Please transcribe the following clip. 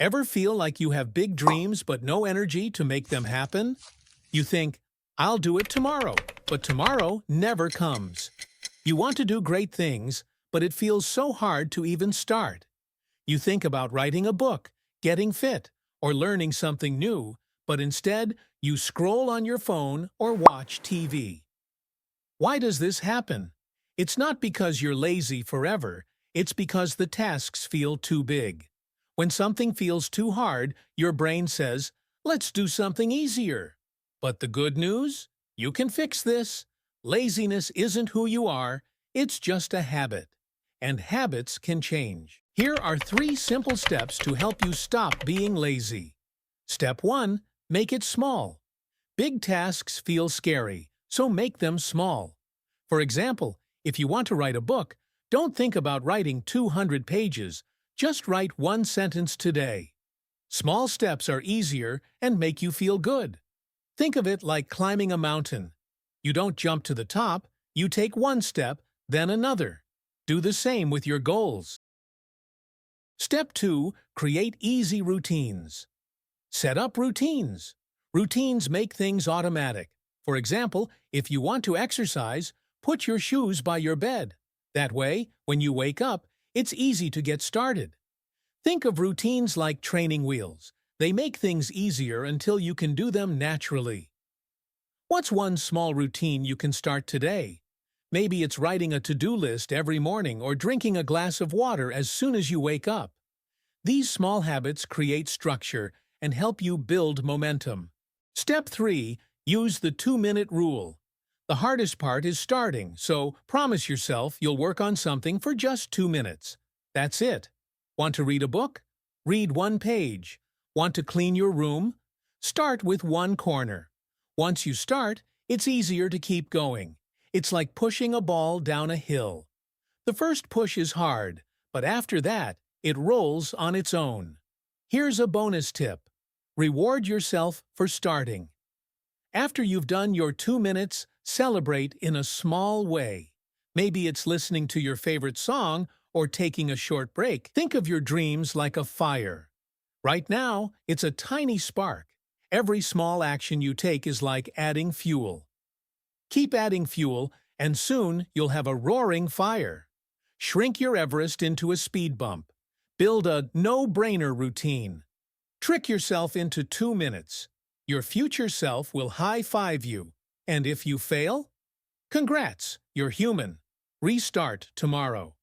Ever feel like you have big dreams but no energy to make them happen? You think, I'll do it tomorrow, but tomorrow never comes. You want to do great things, but it feels so hard to even start. You think about writing a book, getting fit, or learning something new, but instead you scroll on your phone or watch TV. Why does this happen? It's not because you're lazy forever, it's because the tasks feel too big. When something feels too hard, your brain says, let's do something easier. But the good news? You can fix this. Laziness isn't who you are, it's just a habit. And habits can change. Here are 3 simple steps to help you stop being lazy. Step 1. Make it small. Big tasks feel scary, so make them small. For example, if you want to write a book, don't think about writing 200 pages. Just write 1 sentence today. Small steps are easier and make you feel good. Think of it like climbing a mountain. You don't jump to the top, you take 1 step, then another. Do the same with your goals. Step 2. Create easy routines. Set up routines. Routines make things automatic. For example, if you want to exercise, put your shoes by your bed. That way, when you wake up, it's easy to get started. Think of routines like training wheels. They make things easier until you can do them naturally. What's one small routine you can start today? Maybe it's writing a to-do list every morning or drinking a glass of water as soon as you wake up. These small habits create structure and help you build momentum. Step 3. Use the 2-minute rule. The hardest part is starting, so promise yourself you'll work on something for just 2 minutes. That's it. Want to read a book? Read 1 page. Want to clean your room? Start with 1 corner. Once you start, it's easier to keep going. It's like pushing a ball down a hill. The first push is hard, but after that, it rolls on its own. Here's a bonus tip. Reward yourself for starting. After you've done your 2 minutes, celebrate in a small way. Maybe it's listening to your favorite song or taking a short break. Think of your dreams like a fire. Right now, it's a tiny spark. Every small action you take is like adding fuel. Keep adding fuel, and soon you'll have a roaring fire. Shrink your Everest into a speed bump. Build a no-brainer routine. Trick yourself into 2 minutes. Your future self will high-five you. And if you fail? Congrats, you're human. Restart tomorrow.